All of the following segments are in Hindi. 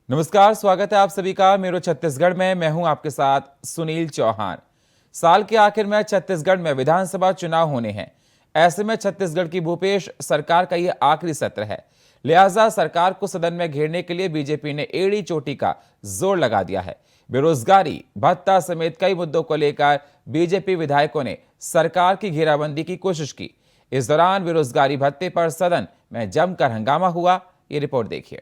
नमस्कार, स्वागत है आप सभी का मेरो छत्तीसगढ़ में। मैं हूं आपके साथ सुनील चौहान। साल के आखिर में छत्तीसगढ़ में विधानसभा चुनाव होने हैं। ऐसे में छत्तीसगढ़ की भूपेश सरकार का यह आखिरी सत्र है। लिहाजा सरकार को सदन में घेरने के लिए बीजेपी ने एड़ी चोटी का जोर लगा दिया है। बेरोजगारी भत्ता समेत कई मुद्दों को लेकर बीजेपी विधायकों ने सरकार की घेराबंदी की कोशिश की। इस दौरान बेरोजगारी भत्ते पर सदन में जमकर हंगामा हुआ। ये रिपोर्ट देखिए।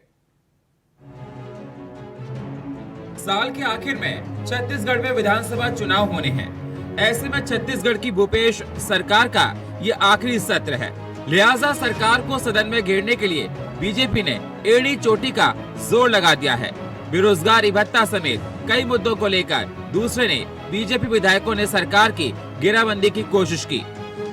साल के आखिर में छत्तीसगढ़ में विधानसभा चुनाव होने हैं। ऐसे में छत्तीसगढ़ की भूपेश सरकार का ये आखिरी सत्र है। लिहाजा सरकार को सदन में घेरने के लिए बीजेपी ने एड़ी चोटी का जोर लगा दिया है। बेरोजगारी भत्ता समेत कई मुद्दों को लेकर दूसरे ने बीजेपी विधायकों ने सरकार की घेराबंदी की कोशिश की।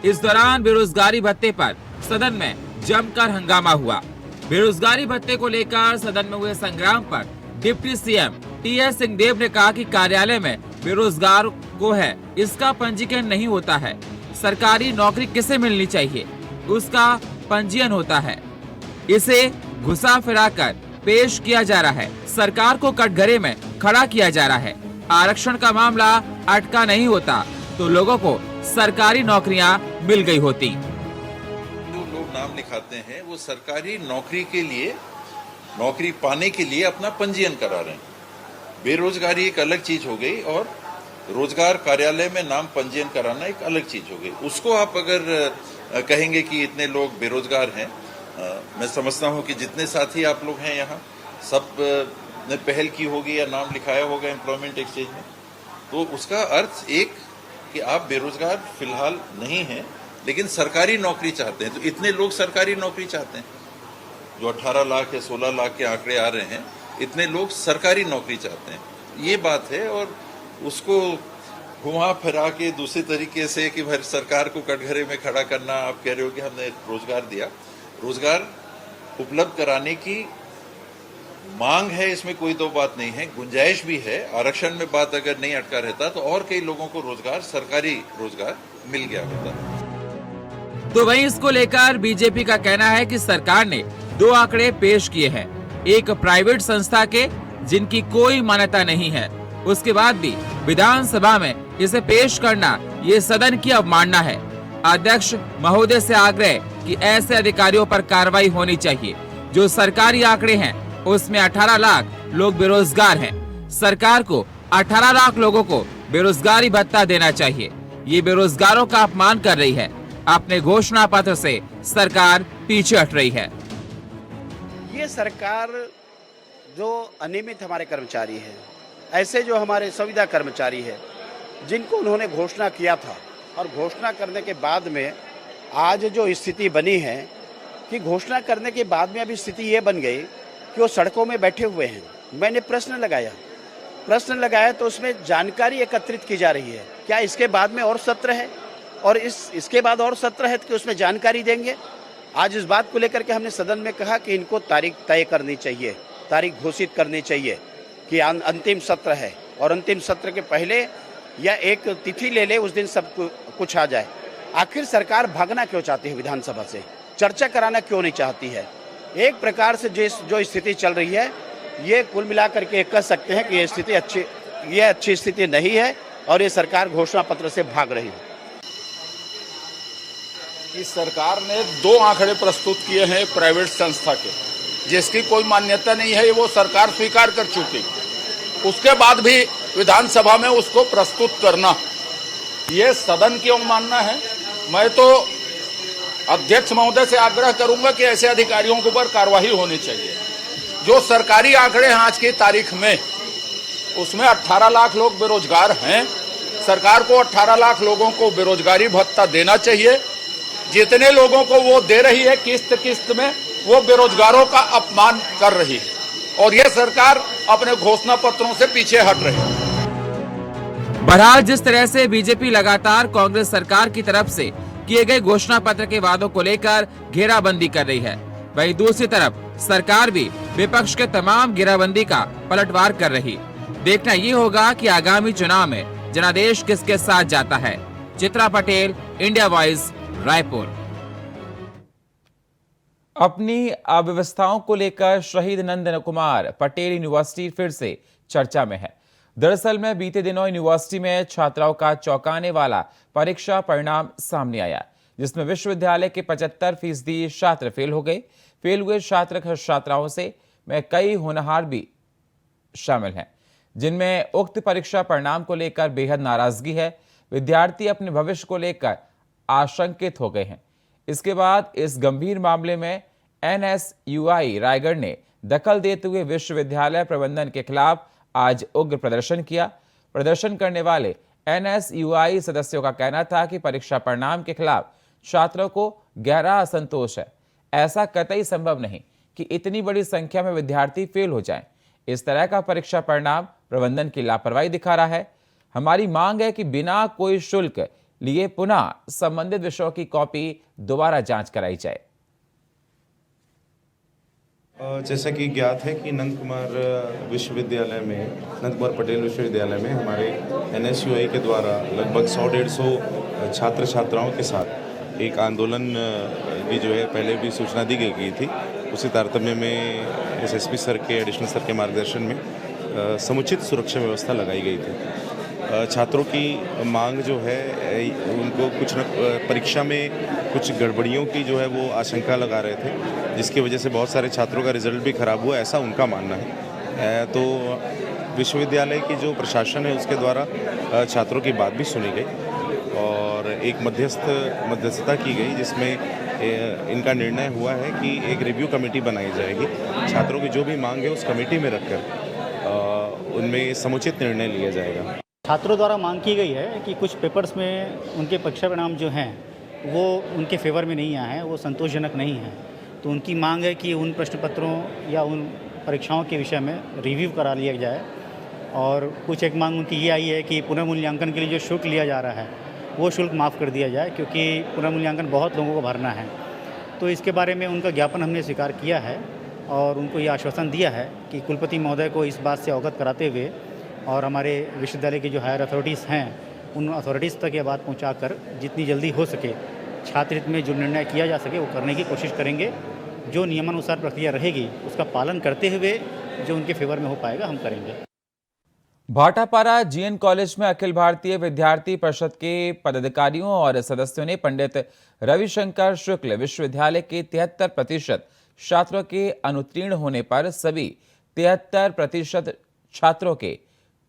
इस दौरान बेरोजगारी भत्ते पर सदन में जमकर हंगामा हुआ। बेरोजगारी भत्ते को लेकर सदन में हुए संग्राम पर डिप्टी सीएम टीएस सिंहदेव ने कहा कि कार्यालय में बेरोजगार को है, इसका पंजीकरण नहीं होता है। सरकारी नौकरी किसे मिलनी चाहिए, उसका पंजीयन होता है। इसे घुसा फिरा कर पेश किया जा रहा है। सरकार को कटघरे में खड़ा किया जा रहा है। आरक्षण का मामला अटका नहीं होता तो लोगों को सरकारी नौकरियां मिल गई होती। जो लोग नाम लिखाते हैं वो सरकारी नौकरी के लिए, नौकरी पाने के लिए अपना पंजीयन करा रहे हैं। बेरोजगारी एक अलग चीज हो गई और रोजगार कार्यालय में नाम पंजीयन कराना एक अलग चीज हो गई। उसको आप अगर कहेंगे कि इतने लोग बेरोजगार हैं, मैं समझता हूं कि जितने साथी आप लोग हैं यहाँ सब ने पहल की होगी या नाम लिखाया होगा एम्प्लॉयमेंट एक्सचेंज में, तो उसका अर्थ एक कि आप बेरोजगार फिलहाल नहीं हैं लेकिन सरकारी नौकरी चाहते हैं। तो इतने लोग सरकारी नौकरी चाहते हैं, जो 18 लाख या 16 लाख के आंकड़े आ रहे हैं, इतने लोग सरकारी नौकरी चाहते हैं। ये बात है और उसको घुमा फिरा के दूसरे तरीके से कि भाई सरकार को कटघरे में खड़ा करना, आप कह रहे हो कि हमने रोजगार दिया। रोजगार उपलब्ध कराने की मांग है, इसमें कोई दो बात नहीं है, गुंजाइश भी है। आरक्षण में बात अगर नहीं अटका रहता तो और कई लोगों को रोजगार, सरकारी रोजगार मिल गया होता। तो वहीं इसको लेकर बीजेपी का कहना है कि सरकार ने दो आंकड़े पेश किए हैं, एक प्राइवेट संस्था के जिनकी कोई मान्यता नहीं है, उसके बाद भी विधानसभा में इसे पेश करना ये सदन की अवमानना है। अध्यक्ष महोदय से आग्रह कि ऐसे अधिकारियों पर कार्रवाई होनी चाहिए। जो सरकारी आंकड़े हैं उसमें 18 लाख लोग बेरोजगार हैं। सरकार को 18 लाख लोगों को बेरोजगारी भत्ता देना चाहिए। ये बेरोजगारों का अपमान कर रही है। अपने घोषणा पत्र से सरकार पीछे हट रही है। ये सरकार जो अनियमित हमारे कर्मचारी हैं, ऐसे जो हमारे संविदा कर्मचारी हैं, जिनको उन्होंने घोषणा किया था और घोषणा करने के बाद में आज जो स्थिति बनी है कि घोषणा करने के बाद में अभी स्थिति ये बन गई कि वो सड़कों में बैठे हुए हैं। मैंने प्रश्न लगाया तो उसमें जानकारी एकत्रित की जा रही है। क्या इसके बाद में और सत्र है और इसके बाद और सत्र है कि उसमें जानकारी देंगे? आज इस बात को लेकर के हमने सदन में कहा कि इनको तारीख तय करनी चाहिए, तारीख घोषित करनी चाहिए कि अंतिम सत्र है और अंतिम सत्र के पहले या एक तिथि ले ले, उस दिन सब कुछ आ जाए। आखिर सरकार भागना क्यों चाहती है विधानसभा से, चर्चा कराना क्यों नहीं चाहती है? एक प्रकार से जो स्थिति चल रही है, ये कुल मिलाकर के कह सकते हैं कि ये अच्छी स्थिति नहीं है और ये सरकार घोषणा पत्र से भाग रही है। कि सरकार ने दो आंकड़े प्रस्तुत किए हैं प्राइवेट संस्था के, जिसकी कोई मान्यता नहीं है, वो सरकार स्वीकार कर चुकी। उसके बाद भी विधानसभा में उसको प्रस्तुत करना, ये सदन की अवमानना है। मैं तो अध्यक्ष महोदय से आग्रह करूंगा कि ऐसे अधिकारियों के ऊपर कार्रवाई होनी चाहिए। जो सरकारी आंकड़े हैं आज की तारीख में, उसमें 18 लाख लोग बेरोजगार हैं। सरकार को 18 लाख लोगों को बेरोजगारी भत्ता देना चाहिए। जितने लोगों को वो दे रही है किस्त में, वो बेरोजगारों का अपमान कर रही है और ये सरकार अपने घोषणा पत्रों से पीछे हट रही है। बहरहाल जिस तरह से बीजेपी लगातार कांग्रेस सरकार की तरफ से किए गए घोषणा पत्र के वादों को लेकर घेराबंदी कर रही है, वहीं दूसरी तरफ सरकार भी विपक्ष के तमाम घेराबंदी का पलटवार कर रही। देखना ये होगा कि आगामी चुनाव में जनादेश किसके साथ जाता है। Chitra Patel, India voice, Raipur. अपनी अव्यवस्थाओं को लेकर शहीद नंदन कुमार पटेल यूनिवर्सिटी फिर से चर्चा में है। दरअसल में बीते दिनों यूनिवर्सिटी में छात्राओं का चौंकाने वाला परीक्षा परिणाम सामने आया, जिसमें विश्वविद्यालय के 75% छात्र फेल हो गए। फेल हुए छात्र छात्राओं से में कई होनहार भी शामिल हैं, जिनमें उक्त परीक्षा परिणाम को लेकर बेहद नाराजगी है। विद्यार्थी अपने भविष्य को लेकर आशंकित हो गए हैं। इसके बाद इस गंभीर मामले में NSUI रायगढ़ ने दखल देते हुए विश्वविद्यालय प्रबंधन के खिलाफ आज उग्र प्रदर्शन किया। प्रदर्शन करने वाले NSUI सदस्यों का कहना था कि परीक्षा परिणाम के खिलाफ छात्रों को गहरा असंतोष है। ऐसा कतई संभव नहीं कि इतनी बड़ी संख्या में विद्यार्थी फेल हो जाएं। इस तरह का परीक्षा परिणाम प्रबंधन की लापरवाही दिखा रहा है। हमारी मांग है कि बिना कोई शुल्क लिए पुनः संबंधित विषयों की कॉपी दोबारा जांच कराई जाए। जैसा कि ज्ञात है कि नंद कुमार पटेल विश्वविद्यालय में हमारे NSUI के द्वारा लगभग 100-150 छात्र छात्राओं के साथ एक आंदोलन की जो है पहले भी सूचना दी गई थी। उसी तारतम्य में SSP सर के एडिशनल सर के मार्गदर्शन में समुचित सुरक्षा व्यवस्था लगाई गई थी। छात्रों की मांग जो है उनको कुछ न परीक्षा में कुछ गड़बड़ियों की जो है वो आशंका लगा रहे थे, जिसकी वजह से बहुत सारे छात्रों का रिजल्ट भी खराब हुआ, ऐसा उनका मानना है। तो विश्वविद्यालय की जो प्रशासन है उसके द्वारा छात्रों की बात भी सुनी गई और एक मध्यस्थता की गई, जिसमें इनका निर्णय हुआ है कि एक रिव्यू कमेटी बनाई जाएगी। छात्रों की जो भी मांग है उस कमेटी में रखकर उनमें समुचित निर्णय लिया जाएगा। छात्रों द्वारा मांग की गई है कि कुछ पेपर्स में उनके परीक्षा परिणाम जो हैं वो उनके फेवर में नहीं आए हैं, वो संतोषजनक नहीं हैं। तो उनकी मांग है कि उन प्रश्न पत्रों या उन परीक्षाओं के विषय में रिव्यू करा लिया जाए। और कुछ एक मांग उनकी ये आई है कि पुनर्मूल्यांकन के लिए जो शुल्क लिया जा रहा है वो शुल्क माफ़ कर दिया जाए, क्योंकि पुनर्मूल्यांकन बहुत लोगों को भरना है। तो इसके बारे में उनका ज्ञापन हमने स्वीकार किया है और उनको ये आश्वासन दिया है कि कुलपति महोदय को इस बात से अवगत कराते हुए और हमारे विश्वविद्यालय की जो हायर अथॉरिटीज़ हैं उन अथॉरिटीज़ तक ये बात पहुंचाकर जितनी जल्दी हो सके छात्र हित में जो निर्णय किया जा सके वो करने की कोशिश करेंगे। जो नियमानुसार प्रक्रिया रहेगी उसका पालन करते हुए जो उनके फेवर में हो पाएगा हम करेंगे। भाटापारा GN कॉलेज में अखिल भारतीय विद्यार्थी परिषद के पदाधिकारियों और सदस्यों ने पंडित रविशंकर शुक्ल विश्वविद्यालय के 73% छात्रों के अनुत्तीर्ण होने पर सभी 73% छात्रों के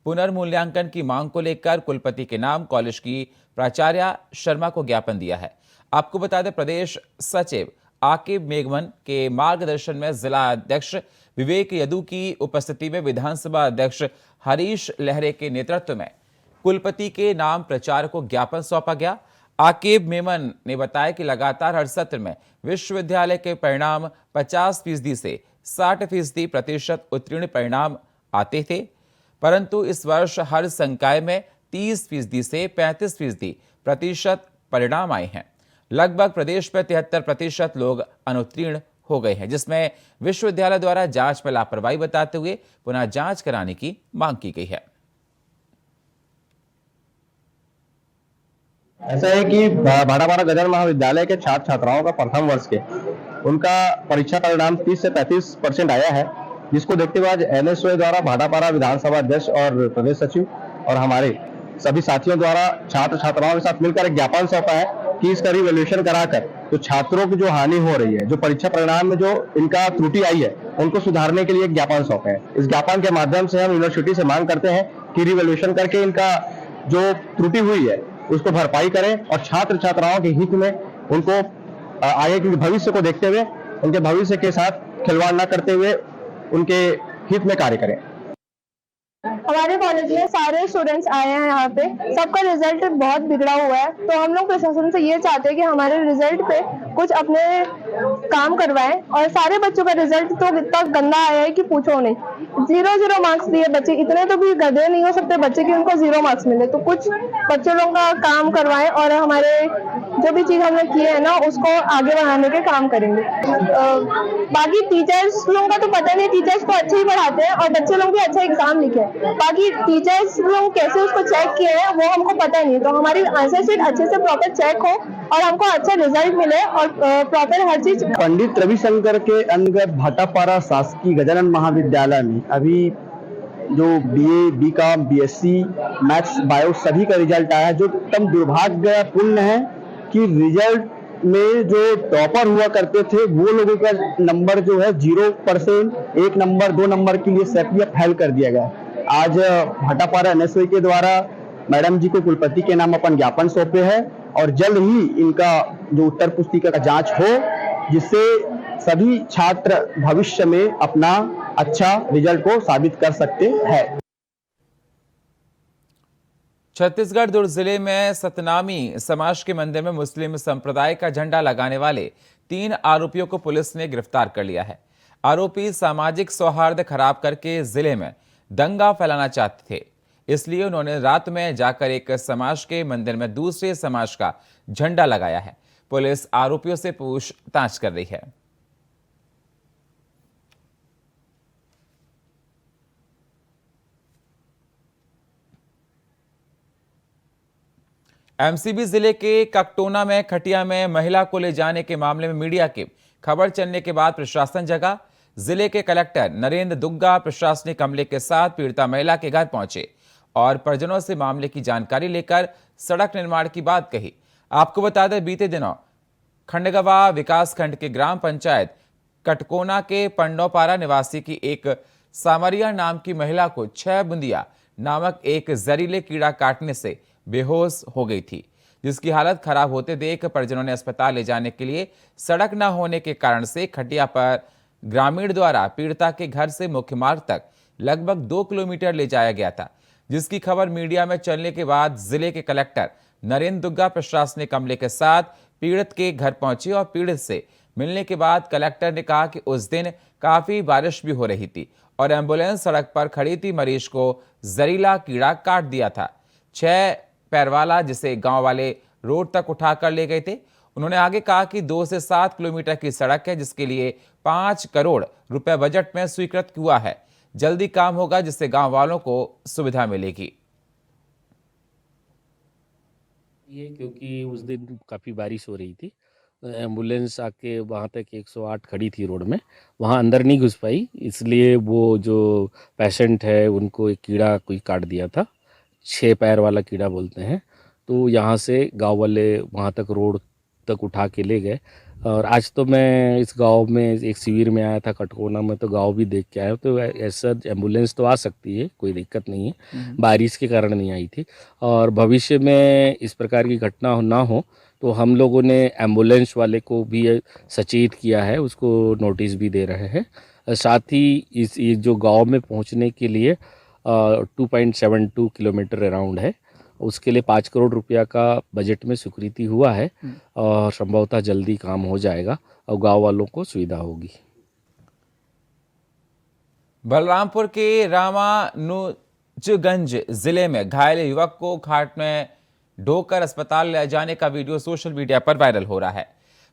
पुनर्मूल्यांकन की मांग को लेकर कुलपति के नाम कॉलेज की प्राचार्य शर्मा को ज्ञापन दिया है। आपको बता दें, प्रदेश सचिव आकिब मेघवन के मार्गदर्शन में जिला अध्यक्ष विवेक यदू की उपस्थिति में विधानसभा अध्यक्ष हरीश लहरे के नेतृत्व में कुलपति के नाम प्रचार को ज्ञापन सौंपा गया। आकिब मेमन ने बताया कि लगातार हर सत्र में विश्वविद्यालय के परिणाम 50% से 60% उत्तीर्ण परिणाम आते थे, परंतु इस वर्ष हर संकाय में 30% से 35% परिणाम आए हैं। लगभग प्रदेश में 73% लोग अनुत्तीर्ण हो गए हैं, जिसमें विश्वविद्यालय द्वारा जांच में लापरवाही बताते हुए पुनः जांच कराने की मांग की गई है। ऐसा है कि भाटापारा गजल महाविद्यालय के छात्र छात्राओं का प्रथम वर्ष के उनका परीक्षा परिणाम 30 से 35% आया है, जिसको देखते हुए आज NSUI द्वारा भाटापारा विधानसभा अध्यक्ष और प्रदेश सचिव और हमारे सभी साथियों द्वारा छात्र छात्राओं के साथ मिलकर एक ज्ञापन सौंपा है कि इसका रिवैल्यूएशन कराकर तो छात्रों की जो हानि हो रही है, जो परीक्षा परिणाम में जो इनका त्रुटि आई है, उनको सुधारने के लिए एक ज्ञापन सौंपे हैं। इस ज्ञापन के माध्यम से हम यूनिवर्सिटी से मांग करते हैं कि रिवैल्यूएशन करके इनका जो त्रुटि हुई है उसको भरपाई करें और छात्र छात्राओं के हित में उनको आगे के भविष्य को देखते हुए उनके भविष्य के साथ खिलवाड़ न करते हुए उनके हित में कार्य करें। हमारे कॉलेज में सारे स्टूडेंट्स आए हैं यहाँ पे, सबका रिजल्ट बहुत बिगड़ा हुआ है। तो हम लोग प्रशासन से ये चाहते हैं कि हमारे रिजल्ट पे कुछ अपने काम करवाएं और सारे बच्चों का रिजल्ट तो इतना गंदा आया है कि पूछो नहीं। 0 मार्क्स दिए बच्चे, इतने तो भी गधे नहीं हो सकते बच्चे कि उनको 0 मार्क्स मिले। तो कुछ बच्चों लोगों का काम करवाएं और हमारे जो भी चीज हमने किए है ना उसको आगे बढ़ाने के काम करेंगे। बाकी टीचर्स लोगों का तो पता नहीं, टीचर्स तो अच्छे ही पढ़ाते हैं और बच्चे लोग भी अच्छा एग्जाम लिखे, बाकी टीचर्स लोग कैसे उसको चेक किए हैं वो हमको पता नहीं। तो हमारी आंसर शीट अच्छे से प्रॉपर चेक हो और हमको अच्छा रिजल्ट मिले और प्रॉपर हर चीज पंडित रविशंकर के अंतर्गत भाटापारा शासकीय गजानन महाविद्यालय में अभी जो BA, BCom, BSc, maths, bio सभी का रिजल्ट आया है। जो एकदम दुर्भाग्यपूर्ण है कि रिजल्ट में जो टॉपर हुआ करते थे वो लोगों का नंबर जो है 0%, 1 नंबर 2 नंबर के लिए सैकड़ों फेल कर दिया गया। आज भाटापारा एनएसयूआई के द्वारा मैडम जी को कुलपति के नाम अपन ज्ञापन सौंपे हैं और जल्द ही इनका जो उत्तर पुस्तिका का जांच हो, जिससे सभी छात्र भविष्य में अपना अच्छा रिजल्ट को साबित कर सकते हैं। छत्तीसगढ़ दुर्ग जिले में सतनामी समाज के मंदिर में मुस्लिम संप्रदाय का झंडा लगाने वाले 3 आरोपियों को पुलिस ने गिरफ्तार कर लिया है। आरोपी सामाजिक सौहार्द खराब करके जिले में दंगा फैलाना चाहते थे, इसलिए उन्होंने रात में जाकर एक समाज के मंदिर में दूसरे समाज का झंडा लगाया है। पुलिस आरोपियों से पूछताछ कर रही है। एमसीबी जिले के ककटोना में खटिया में महिला को ले जाने के मामले में मीडिया की खबर चलने के बाद प्रशासन जगा। जिले के कलेक्टर नरेंद्र दुग्गा प्रशासनिक अमले के साथ पीड़िता महिला के घर पहुंचे और परिजनों से मामले की जानकारी लेकर सड़क निर्माण की बात कही। आपको बता दें, बीते दिनों खंडगवा विकासखंड के ग्राम पंचायत कटकोना के पंडोपारा निवासी की एक सामरिया नाम की महिला को 6 बुंदिया नामक एक जहरीले कीड़ा काटने से बेहोश हो गई थी, जिसकी हालत खराब होते देख परिजनों ने अस्पताल ले जाने के लिए सड़क न होने के कारण से खटिया पर ग्रामीण द्वारा पीड़िता के घर से मुख्य मार्ग तक लगभग 2 किलोमीटर ले जाया गया था, जिसकी खबर मीडिया में चलने के बाद जिले के कलेक्टर नरेंद्र दुग्गा प्रशासनिक अमले के साथ पीड़ित के घर पहुंचे और पीड़ित से मिलने के बाद कलेक्टर ने कहा कि उस दिन काफी बारिश भी हो रही थी और एम्बुलेंस सड़क पर खड़ी थी मरीज को जहरीला कीड़ा काट दिया था। 6 पैर वाला जिसे गांव वाले रोड तक उठाकर ले गए थे। उन्होंने आगे कहा कि 2 से 7 किलोमीटर की सड़क है, जिसके लिए 5 करोड़ रुपए बजट में स्वीकृत हुआ है। जल्दी काम होगा, जिससे गांव वालों को सुविधा मिलेगी। ये क्योंकि उस दिन काफ़ी बारिश हो रही थी, एम्बुलेंस आके वहाँ तक 108 खड़ी थी रोड में, वहाँ अंदर नहीं घुस पाई, इसलिए वो जो पेशेंट है उनको एक कीड़ा कोई काट दिया था, 6 पैर वाला कीड़ा बोलते हैं। तो यहाँ से गांव वाले वहाँ तक रोड तक उठा के ले गए। और आज तो मैं इस गांव में एक शिविर में आया था कटकोना में, तो गांव भी देख के आया। तो ऐसा एम्बुलेंस तो आ सकती है, कोई दिक्कत नहीं है, बारिश के कारण नहीं आई थी। और भविष्य में इस प्रकार की घटना ना हो तो हम लोगों ने एम्बुलेंस वाले को भी सचेत किया है, उसको नोटिस भी दे रहे हैं। साथ ही इस ये जो गांव में पहुंचने के लिए 2.72 किलोमीटर अराउंड है, उसके लिए 5 करोड़ रुपया का बजट में स्वीकृति हुआ है और संभवतः जल्दी काम हो जाएगा और गांव वालों को सुविधा होगी। बलरामपुर के रामानुजगंज जिले में घायल युवक को घाट में ढोकर अस्पताल ले जाने का वीडियो सोशल मीडिया पर वायरल हो रहा है।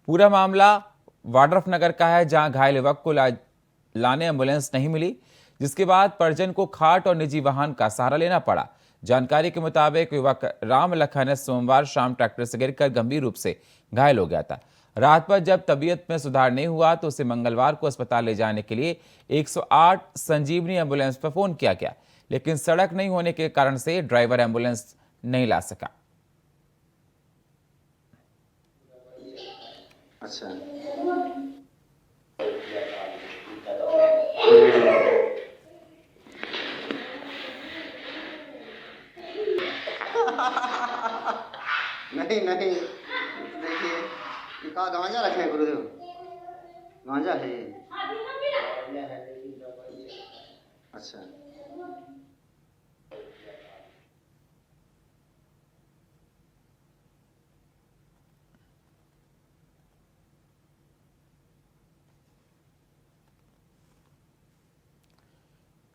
पूरा मामला वाड्रफनगर का है, जहां घायल युवक को लाने एम्बुलेंस नहीं मिली, जिसके बाद परिजन को खाट और निजी वाहन का सहारा लेना पड़ा। जानकारी के मुताबिक युवक राम लखन सोमवार शाम ट्रैक्टर से गिरकर गंभीर रूप से घायल हो गया था। रात पर जब तबीयत में सुधार नहीं हुआ तो उसे मंगलवार को अस्पताल ले जाने के लिए 108 संजीवनी एम्बुलेंस पर फोन किया गया, लेकिन सड़क नहीं होने के कारण से ड्राइवर एम्बुलेंस नहीं ला सका। अच्छा, नहीं नहीं, देखिए ये कहा गांजा रखे हैं गुरुदेव, गांजा है ये। अच्छा,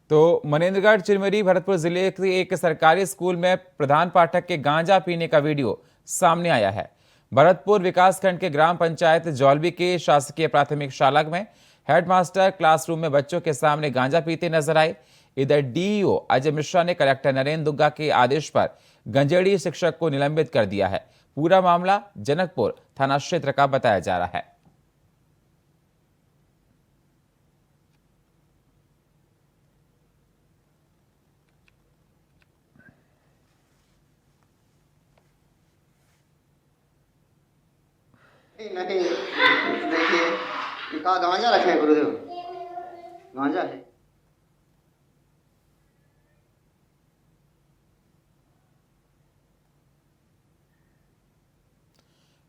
तो मनेन्द्रगढ़ चिरमिरी भरतपुर जिले के एक सरकारी स्कूल में प्रधान पाठक के गांजा पीने का वीडियो सामने आया है। भरतपुर विकासखंड के ग्राम पंचायत जौलवी के शासकीय प्राथमिक शाला में हेडमास्टर क्लासरूम में बच्चों के सामने गांजा पीते नजर आए। इधर डीईओ अजय मिश्रा ने कलेक्टर नरेंद्र दुग्गा के आदेश पर गंजेड़ी शिक्षक को निलंबित कर दिया है। पूरा मामला जनकपुर थाना क्षेत्र का बताया जा रहा है। नहीं देखिए ये कहा गांजा रखे हैं गुरुदेव, गांजा है।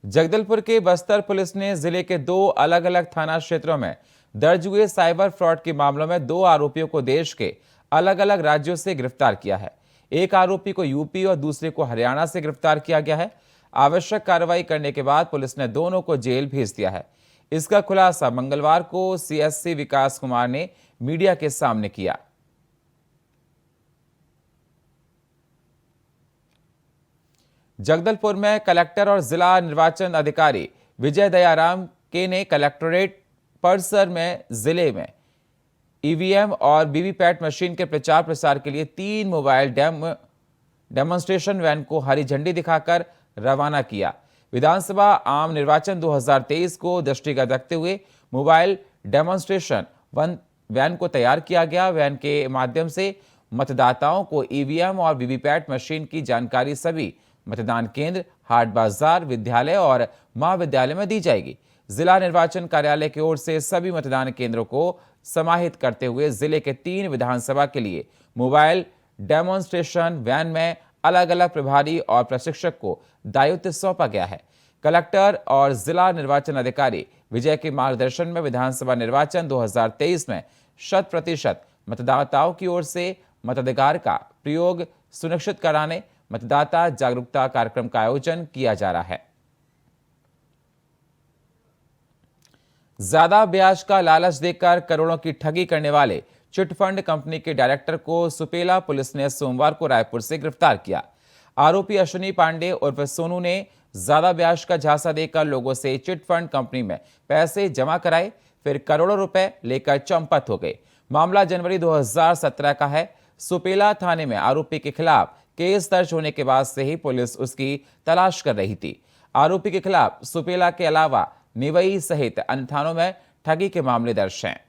जगदलपुर के बस्तर पुलिस ने जिले के 2 अलग-अलग थाना क्षेत्रों में दर्ज हुए साइबर फ्रॉड के मामलों में 2 आरोपियों को देश के अलग-अलग राज्यों से गिरफ्तार किया है। एक आरोपी को यूपी और दूसरे को हरियाणा से गिरफ्तार किया गया है। आवश्यक कार्रवाई करने के बाद पुलिस ने दोनों को जेल भेज दिया है। इसका खुलासा मंगलवार को सीएससी विकास कुमार ने मीडिया के सामने किया। जगदलपुर में कलेक्टर और जिला निर्वाचन अधिकारी विजय दयाराम के ने कलेक्टोरेट परिसर में जिले में ईवीएम और वीवीपैट मशीन के प्रचार प्रसार के लिए 3 मोबाइल डेमोन्स्ट्रेशन वैन को हरी झंडी दिखाकर रवाना किया। विधानसभा आम निर्वाचन 2023 को दृष्टिगत रखते हुए मोबाइल डेमोन्स्ट्रेशन वैन को तैयार किया गया। वैन के माध्यम से मतदाताओं को ईवीएम और वीवीपैट मशीन की जानकारी सभी मतदान केंद्र, हाट बाजार, विद्यालय और महाविद्यालय में दी जाएगी। जिला निर्वाचन कार्यालय की ओर से सभी मतदान केंद्रों को समाहित करते हुए जिले के 3 विधानसभा के लिए मोबाइल डेमोन्स्ट्रेशन वैन में अलग अलग प्रभारी और प्रशिक्षक को दायित्व सौंपा गया है। कलेक्टर और जिला निर्वाचन अधिकारी विजय के मार्गदर्शन में विधानसभा निर्वाचन 2023 में 100% मतदाताओं की ओर से मताधिकार का प्रयोग सुनिश्चित कराने मतदाता जागरूकता कार्यक्रम का आयोजन किया जा रहा है। ज्यादा ब्याज का लालच देकर करोड़ों की ठगी करने वाले चिटफंड कंपनी के डायरेक्टर को सुपेला पुलिस ने सोमवार को रायपुर से गिरफ्तार किया। आरोपी अश्विनी पांडे उर्फ सोनू ने ज्यादा ब्याज का झांसा देकर लोगों से चिटफंड कंपनी में पैसे जमा कराए, फिर करोड़ों रुपए लेकर चंपत हो गए। मामला जनवरी 2017 का है। सुपेला थाने में आरोपी के खिलाफ केस दर्ज होने के बाद से ही पुलिस उसकी तलाश कर रही थी। आरोपी के खिलाफ सुपेला के अलावा निवई सहित अन्य थानों में ठगी के मामले दर्ज हैं।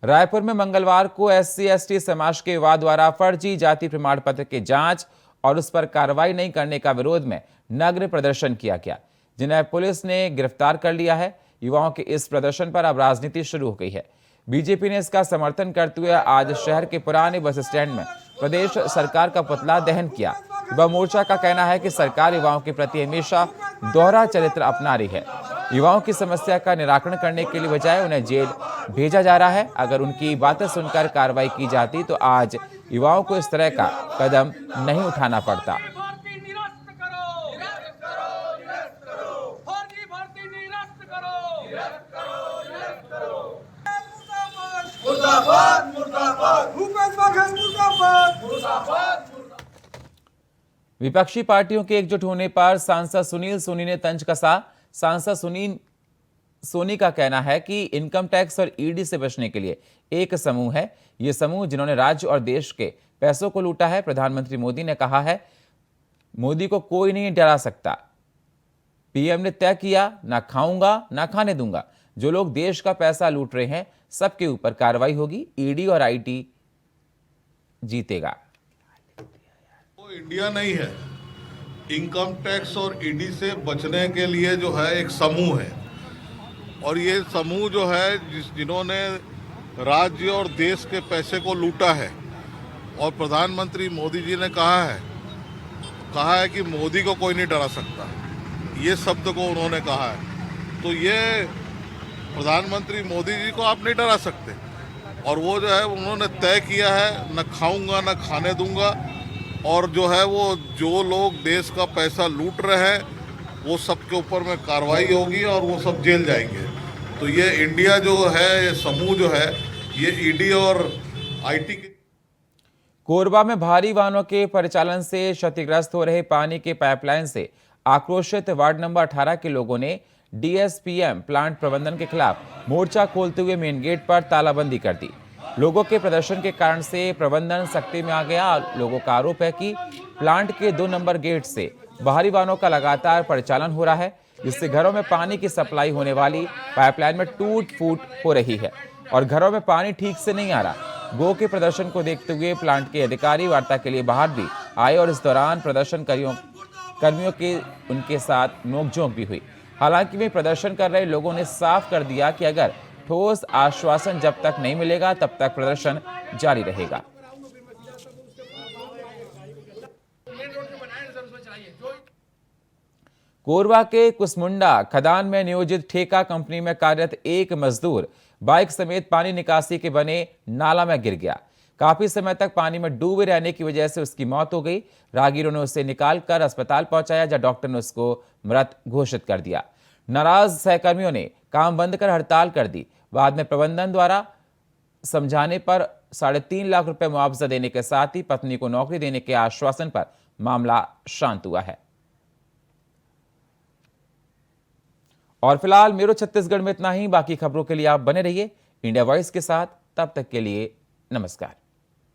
रायपुर में मंगलवार को SC/ST समाज के युवा द्वारा फर्जी जाति प्रमाण पत्र की जांच और उस पर कार्रवाई नहीं करने का विरोध में नग्न प्रदर्शन किया गया, जिन्हें पुलिस ने गिरफ्तार कर लिया है। युवाओं के इस प्रदर्शन पर अब राजनीति शुरू हो गई है। बीजेपी ने इसका समर्थन करते हुए आज शहर के पुराने बस स्टैंड में प्रदेश सरकार का पुतला दहन किया। युवा मोर्चा का कहना है कि सरकार युवाओं के प्रति हमेशा दोहरा चरित्र अपना रही है। युवाओं की समस्या का निराकरण करने के लिए बजाय उन्हें जेल भेजा जा रहा है। अगर उनकी बातें सुनकर कार्रवाई की जाती तो आज युवाओं को इस तरह का कदम नहीं उठाना पड़ता। विपक्षी पार्टियों के एकजुट होने पर सांसद सुनील सोनी ने तंज कसा। सांसद सुनील सोनी का कहना है कि इनकम टैक्स और ईडी से बचने के लिए एक समूह है। ये समूह जिन्होंने राज्य और देश के पैसों को लूटा है। प्रधानमंत्री मोदी ने कहा है, मोदी को कोई नहीं डरा सकता। पीएम ने तय किया, ना खाऊंगा ना खाने दूंगा। जो लोग देश का पैसा लूट रहे हैं सबके ऊपर कार्रवाई होगी। ईडी और आईटी जीतेगा। वो इंडिया नहीं है। इनकम टैक्स और ईडी से बचने के लिए जो है एक समूह है, और ये समूह जो है जिन्होंने राज्य और देश के पैसे को लूटा है, और प्रधानमंत्री मोदी जी ने कहा है कि मोदी को कोई नहीं डरा सकता। ये शब्द को उन्होंने कहा है, तो ये प्रधानमंत्री मोदी जी को आप नहीं डरा सकते। और वो जो है उन्होंने तय किया है, न खाऊंगा न खाने दूंगा, और जो है वो जो लोग देश का पैसा लूट रहे हैं वो सब के ऊपर में कार्रवाई होगी और वो सब जेल जाएंगे। तो ये इंडिया जो है, ये समूह जो है, ये ईडी और आईटी के। कोरबा में भारी वाहनों के परिचालन से क्षतिग्रस्त हो रहे पानी के पाइपलाइन से आक्रोशित वार्ड नंबर 18 के लोगों ने डीएसपीएम प्लांट प्रबंधन के खिलाफ मोर्चा खोलते हुए मेन गेट पर तालाबंदी कर दी। लोगों के प्रदर्शन के कारण से प्रबंधन सख्ती में आ गया। लोगों का आरोप है कि प्लांट के 2 नंबर गेट से भारी वाहनों का लगातार परिचालन हो रहा है, जिससे घरों में पानी की सप्लाई होने वाली पाइपलाइन में टूट फूट हो रही है और घरों में पानी ठीक से नहीं आ रहा। गो के प्रदर्शन को देखते हुए प्लांट के अधिकारी वार्ता के लिए बाहर भी आए और इस दौरान कर्मियों के उनके साथ नोकझोंक भी हुई। हालांकि वे प्रदर्शन कर रहे लोगों ने साफ कर दिया कि अगर ठोस आश्वासन जब तक नहीं मिलेगा तब तक प्रदर्शन जारी रहेगा। कोरबा के कुसमुंडा खदान में नियोजित ठेका कंपनी में कार्यरत एक मजदूर बाइक समेत पानी निकासी के बने नाला में गिर गया। काफी समय तक पानी में डूबे रहने की वजह से उसकी मौत हो गई। राहगीरों ने उसे निकालकर अस्पताल पहुंचाया, जहां डॉक्टर ने उसको मृत घोषित कर दिया। नाराज सहकर्मियों ने काम बंद कर हड़ताल कर दी। बाद में प्रबंधन द्वारा समझाने पर 3.5 लाख रुपए मुआवजा देने के साथ ही पत्नी को नौकरी देने के आश्वासन पर मामला शांत हुआ है। और फिलहाल मेरो छत्तीसगढ़ में इतना ही। बाकी खबरों के लिए आप बने रहिए इंडिया वॉइस के साथ। तब तक के लिए नमस्कार।